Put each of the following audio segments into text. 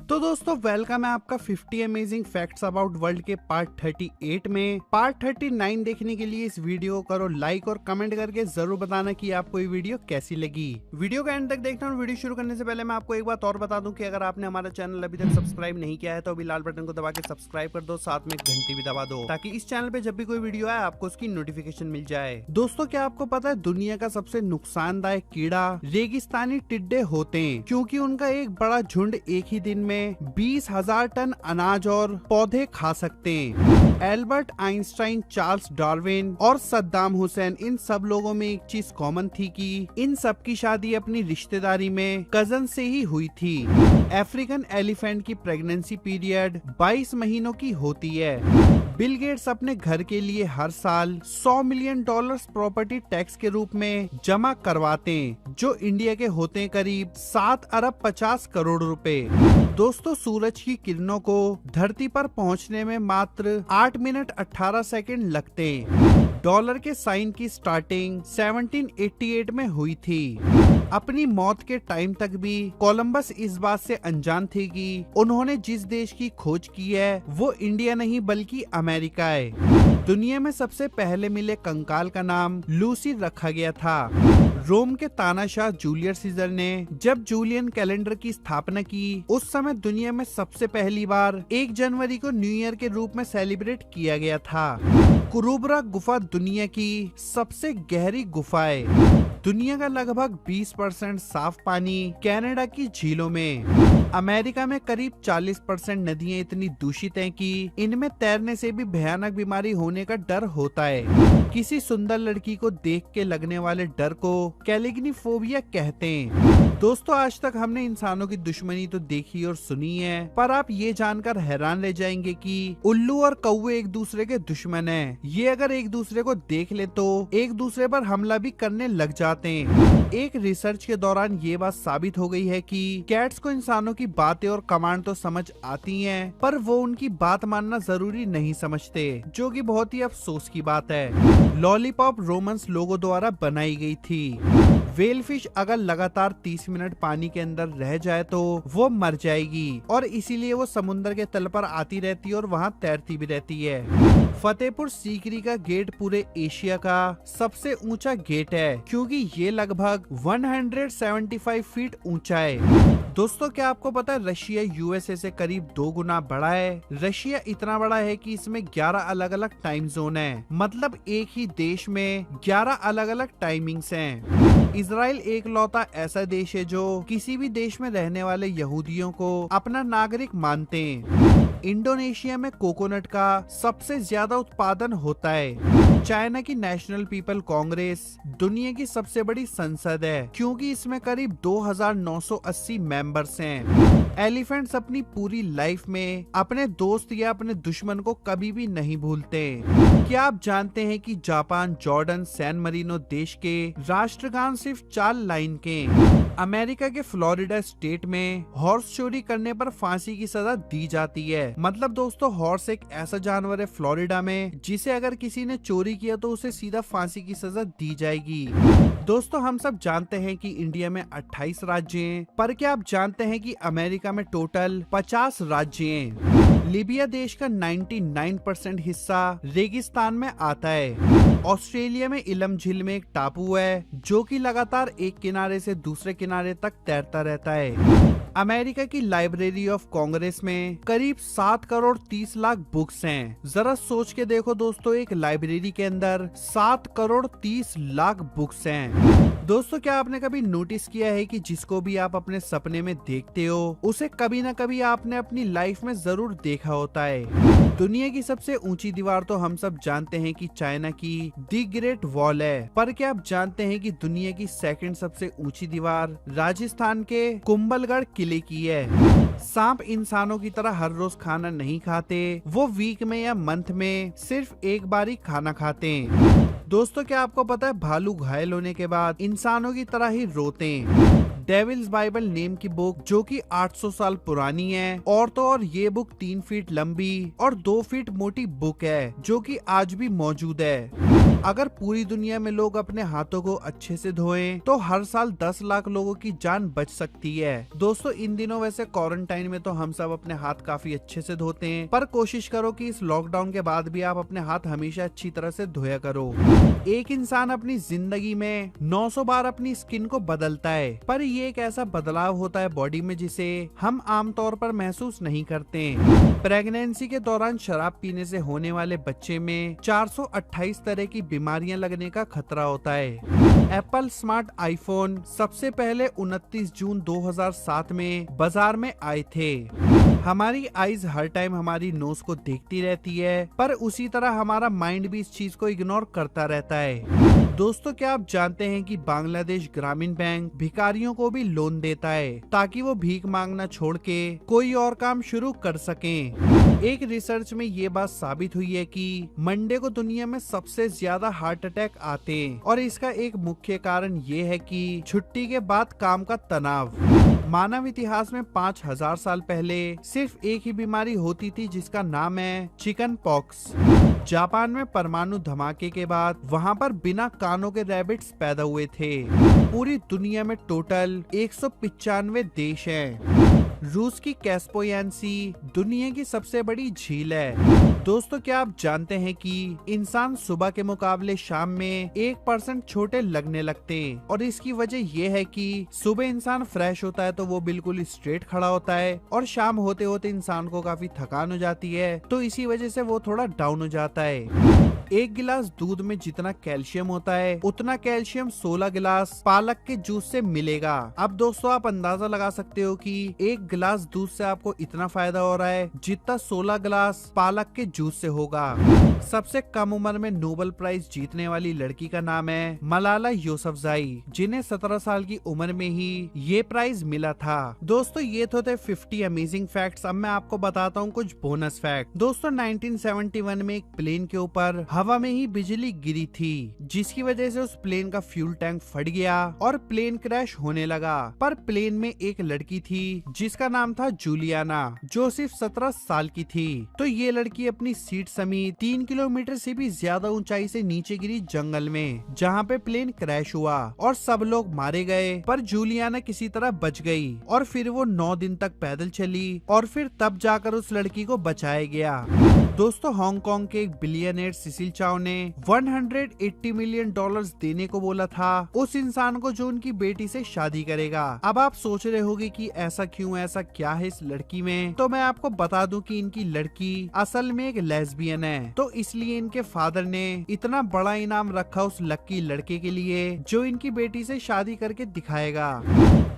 तो दोस्तों वेलकम है आपका 50 अमेजिंग फैक्ट्स अबाउट वर्ल्ड के पार्ट 38 में। पार्ट 39 देखने के लिए इस वीडियो को करो लाइक और कमेंट करके जरूर बताना कि आपको ये वीडियो कैसी लगी। वीडियो का एंड तक देखना और वीडियो शुरू करने से पहले मैं आपको एक बात और बता दूं कि अगर आपने हमारा चैनल अभी तक सब्सक्राइब नहीं किया है तो अभी लाल बटन को दबा के सब्सक्राइब कर दो, साथ में घंटी भी दबा दो ताकि इस चैनल पे जब भी कोई वीडियो आए आपको उसकी नोटिफिकेशन मिल जाए। दोस्तों क्या आपको पता है दुनिया का सबसे नुकसानदायक कीड़ा रेगिस्तानी टिड्डे होते हैं, क्योंकि उनका एक बड़ा झुंड एक ही दिन में 20,000 टन अनाज और पौधे खा सकते हैं। एल्बर्ट आइंस्टाइन, चार्ल्स डार्विन और सद्दाम हुसैन, इन सब लोगों में एक चीज कॉमन थी कि इन सब की शादी अपनी रिश्तेदारी में कजन से ही हुई थी। अफ्रीकन एलिफेंट की प्रेगनेंसी पीरियड 22 महीनों की होती है। बिल गेट्स अपने घर के लिए हर साल $100 मिलियन प्रॉपर्टी टैक्स के रूप में जमा करवाते हैं, जो इंडिया के होते हैं करीब 7 अरब 50 करोड़ रुपए। दोस्तों सूरज की किरणों को धरती पर पहुंचने में मात्र 8 मिनट 18 सेकंड लगते हैं। डॉलर के साइन की स्टार्टिंग 1788 में हुई थी। अपनी मौत के टाइम तक भी कोलंबस इस बात से अनजान थे कि उन्होंने जिस देश की खोज की है वो इंडिया नहीं बल्कि अमेरिका है। दुनिया में सबसे पहले मिले कंकाल का नाम लूसी रखा गया था। रोम के तानाशाह जूलियस सीजर ने जब जूलियन कैलेंडर की स्थापना की उस समय दुनिया में सबसे पहली बार 1 जनवरी को न्यू ईयर के रूप में सेलिब्रेट किया गया था। कुरुबरा गुफा दुनिया की सबसे गहरी गुफा है। दुनिया का लगभग 20% साफ पानी कनाडा की झीलों में। अमेरिका में करीब 40% नदियां इतनी दूषित हैं कि इनमें तैरने से भी भयानक बीमारी होने का डर होता है। किसी सुंदर लड़की को देख के लगने वाले डर को कैलिग्निफोबिया कहते हैं। दोस्तों आज तक हमने इंसानों की दुश्मनी तो देखी और सुनी है, पर आप ये जानकर हैरान रह जाएंगे कि उल्लू और कौवे एक दूसरे के दुश्मन हैं। ये अगर एक दूसरे को देख ले तो एक दूसरे पर हमला भी करने लग जाते हैं। एक रिसर्च के दौरान ये बात साबित हो गई है कि कैट्स को इंसानों की बातें और कमांड तो समझ आती हैं, पर वो उनकी बात मानना जरूरी नहीं समझते, जो कि बहुत ही अफसोस की बात है। लॉलीपॉप रोमन्स लोगों द्वारा बनाई गई थी। व्हेल फिश अगर लगातार 30 मिनट पानी के अंदर रह जाए तो वो मर जाएगी और इसीलिए वो समुद्र के तल पर आती रहती है और वहाँ तैरती भी रहती है। फतेहपुर सीकरी का गेट पूरे एशिया का सबसे ऊंचा गेट है, क्योंकि ये लगभग 175 फीट ऊंचा है। दोस्तों क्या आपको पता है रशिया यूएसए से करीब 2 गुना बड़ा है। रशिया इतना बड़ा है कि इसमें 11 अलग अलग टाइम जोन है, मतलब एक ही देश में 11 अलग अलग टाइमिंग्स हैं। इजराइल एक लौता ऐसा देश है जो किसी भी देश में रहने वाले यहूदियों को अपना नागरिक मानते हैं। इंडोनेशिया में कोकोनट का सबसे ज्यादा उत्पादन होता है। चाइना की नेशनल पीपल कांग्रेस दुनिया की सबसे बड़ी संसद है, क्योंकि इसमें करीब 2980 मेंबर्स हैं। एलिफेंट्स अपनी पूरी लाइफ में अपने दोस्त या अपने दुश्मन को कभी भी नहीं भूलते। क्या आप जानते हैं कि जापान, जॉर्डन, सैन मरीनो देश के राष्ट्रगान सिर्फ 4 लाइन के। अमेरिका के फ्लोरिडा स्टेट में हॉर्स चोरी करने पर फांसी की सजा दी जाती है। मतलब दोस्तों हॉर्स एक ऐसा जानवर है फ्लोरिडा में जिसे अगर किसी ने चोरी किया तो उसे सीधा फांसी की सजा दी जाएगी। दोस्तों हम सब जानते हैं कि इंडिया में 28 राज्य हैं, पर क्या आप जानते हैं कि अमेरिका में टोटल 50 राज्य हैं। लीबिया देश का 99% हिस्सा रेगिस्तान में आता है। ऑस्ट्रेलिया में इलम झील में एक टापू है जो कि लगातार एक किनारे से दूसरे किनारे तक तैरता रहता है। अमेरिका की लाइब्रेरी ऑफ कांग्रेस में करीब 7 करोड़ 30 लाख बुक्स हैं। जरा सोच के देखो दोस्तों, एक लाइब्रेरी के अंदर 7 करोड़ 30 लाख बुक्स हैं। दोस्तों क्या आपने कभी नोटिस किया है कि जिसको भी आप अपने सपने में देखते हो उसे कभी ना कभी आपने अपनी लाइफ में जरूर देखा होता है। दुनिया की सबसे ऊंची दीवार तो हम सब जानते हैं कि चाइना की दी ग्रेट वॉल है, पर क्या आप जानते हैं कि दुनिया की सेकंड सबसे ऊंची दीवार राजस्थान के कुंभलगढ़ किले की है। सांप इंसानों की तरह हर रोज खाना नहीं खाते, वो वीक में या मंथ में सिर्फ एक बार ही खाना खाते हैं। दोस्तों क्या आपको पता है भालू घायल होने के बाद इंसानों की तरह ही रोते हैं। डेविल्स बाइबल नेम की बुक जो कि 800 साल पुरानी है, और तो और ये बुक 3 फीट लंबी और 2 फीट मोटी बुक है जो कि आज भी मौजूद है। अगर पूरी दुनिया में लोग अपने हाथों को अच्छे से धोएं तो हर साल 10 लाख लोगों की जान बच सकती है। दोस्तों इन दिनों वैसे क्वारंटाइन में तो हम सब अपने हाथ काफी अच्छे से धोते हैं, पर कोशिश करो कि इस लॉकडाउन के बाद भी आप अपने हाथ हमेशा अच्छी तरह से धोया करो। एक इंसान अपनी जिंदगी में 900 बार अपनी स्किन को बदलता है, पर ये एक ऐसा बदलाव होता है बॉडी में जिसे हम आमतौर पर महसूस नहीं करते। प्रेगनेंसी के दौरान शराब पीने से होने वाले बच्चे में 428 तरह की बीमारियां लगने का खतरा होता है। एप्पल स्मार्ट आईफोन सबसे पहले 29 जून 2007 में बाजार में आए थे। हमारी आईज हर टाइम हमारी नोज को देखती रहती है, पर उसी तरह हमारा माइंड भी इस चीज को इग्नोर करता रहता है। दोस्तों क्या आप जानते हैं कि बांग्लादेश ग्रामीण बैंक भिखारियों को भी लोन देता है ताकि वो भीख मांगना छोड़ के कोई और काम शुरू कर सकें। एक रिसर्च में ये बात साबित हुई है कि मंडे को दुनिया में सबसे ज्यादा हार्ट अटैक आते हैं और इसका एक मुख्य कारण ये है कि छुट्टी के बाद काम का तनाव। मानव इतिहास में 5000 साल पहले सिर्फ एक ही बीमारी होती थी जिसका नाम है चिकन पॉक्स। जापान में परमाणु धमाके के बाद वहां पर बिना कानों के रैबिट्स पैदा हुए थे। पूरी दुनिया में टोटल 195 देश हैं। रूस की कैस्पियन सी दुनिया की सबसे बड़ी झील है। दोस्तों क्या आप जानते हैं कि इंसान सुबह के मुकाबले शाम में 1% छोटे लगने लगते हैं और इसकी वजह यह है कि सुबह इंसान फ्रेश होता है तो वो बिल्कुल स्ट्रेट खड़ा होता है और शाम होते होते इंसान को काफी थकान हो जाती है, तो इसी वजह से वो थोड़ा डाउन हो जाता है। एक गिलास दूध में जितना कैल्शियम होता है उतना कैल्शियम 16 गिलास पालक के जूस से मिलेगा। अब दोस्तों आप अंदाजा लगा सकते हो कि एक गिलास दूध से आपको इतना फायदा हो रहा है जितना 16 गिलास पालक के जूस से होगा। सबसे कम उम्र में नोबेल प्राइज जीतने वाली लड़की का नाम है मलाला यूसुफजई, जिन्हें 17 साल की उम्र में ही ये प्राइज मिला था। दोस्तों ये तो थे 50 अमेजिंग फैक्ट्स। अब मैं आपको बताता हूँ कुछ बोनस फैक्ट। दोस्तों 1971 में एक प्लेन के ऊपर हवा में ही बिजली गिरी थी, जिसकी वजह से उस प्लेन का फ्यूल टैंक फट गया और प्लेन क्रैश होने लगा। पर प्लेन में एक लड़की थी जिसका नाम था जूलियाना, जो सिर्फ 17 साल की थी। तो ये लड़की अपनी सीट समेत 3 किलोमीटर से भी ज्यादा ऊंचाई से नीचे गिरी जंगल में, जहाँ पे प्लेन क्रैश हुआ और सब लोग मारे गए, पर जूलियाना किसी तरह बच गई और फिर वो 9 दिन तक पैदल चली और फिर तब जाकर उस लड़की को बचाया गया। दोस्तों हांगकांग के एक बिलियनेयर सिसिल चाओ ने $180 मिलियन देने को बोला था उस इंसान को जो उनकी बेटी से शादी करेगा। अब आप सोच रहे होंगे कि ऐसा क्यों, ऐसा क्या है इस लड़की में? तो मैं आपको बता दूं कि इनकी लड़की असल में एक लेस्बियन है, तो इसलिए इनके फादर ने इतना बड़ा इनाम रखा उस लकी लड़के के लिए जो इनकी बेटी से शादी करके दिखाएगा।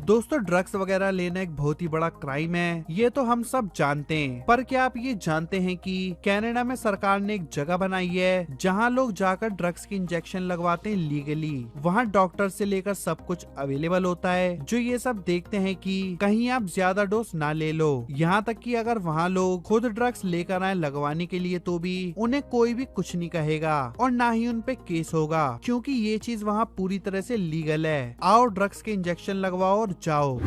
दोस्तों ड्रग्स वगैरह लेना एक बहुत ही बड़ा क्राइम है, ये तो हम सब जानते हैं, पर क्या आप ये जानते हैं कि कनाडा में सरकार ने एक जगह बनाई है जहां लोग जाकर ड्रग्स की इंजेक्शन लगवाते हैं लीगली। वहां डॉक्टर से लेकर सब कुछ अवेलेबल होता है जो ये सब देखते हैं कि कहीं आप ज्यादा डोज ना ले लो। यहाँ तक कि अगर वहाँ लोग खुद ड्रग्स लेकर आए लगवाने के लिए तो भी उन्हें कोई भी कुछ नहीं कहेगा और ना ही उन पे केस होगा, क्योंकि ये चीज वहाँ पूरी तरह से लीगल है। आओ ड्रग्स के इंजेक्शन लगवाओ और जाओ।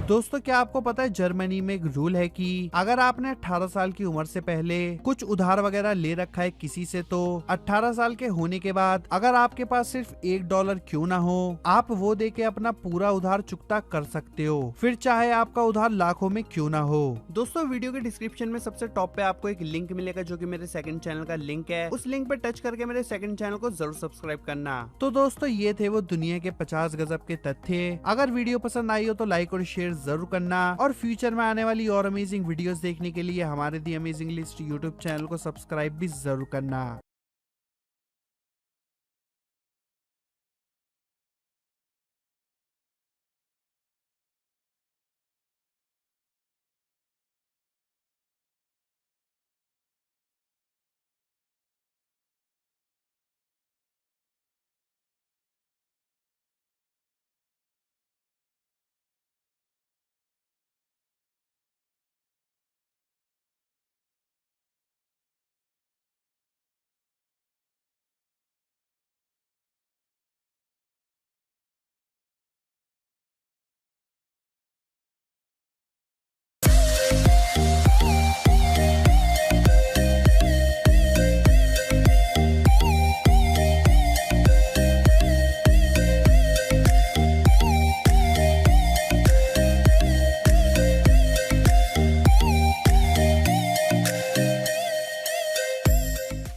दोस्तों क्या आपको पता है जर्मनी में एक रूल है कि अगर आपने 18 साल की उम्र से पहले कुछ उधार वगैरह ले रखा है किसी से, तो 18 साल के होने के बाद अगर आपके पास सिर्फ $1 क्यों ना हो, आप वो दे के अपना पूरा उधार चुकता कर सकते हो, फिर चाहे आपका उधार लाखों में क्यों ना हो। दोस्तों वीडियो के डिस्क्रिप्शन में सबसे टॉप पे आपको एक लिंक मिलेगा जो कि मेरे सेकंड चैनल का लिंक है। उस लिंक पे टच करके मेरे सेकंड चैनल को जरूर सब्सक्राइब करना। तो दोस्तों ये थे वो दुनिया के 50 गजब के तथ्य। अगर वीडियो पसंद आई हो तो लाइक और शेयर जरूर करना और फ्यूचर में आने वाली और अमेजिंग वीडियोस देखने के लिए हमारे दी अमेजिंग लिस्ट यूट्यूब चैनल को सब्सक्राइब भी जरूर करना।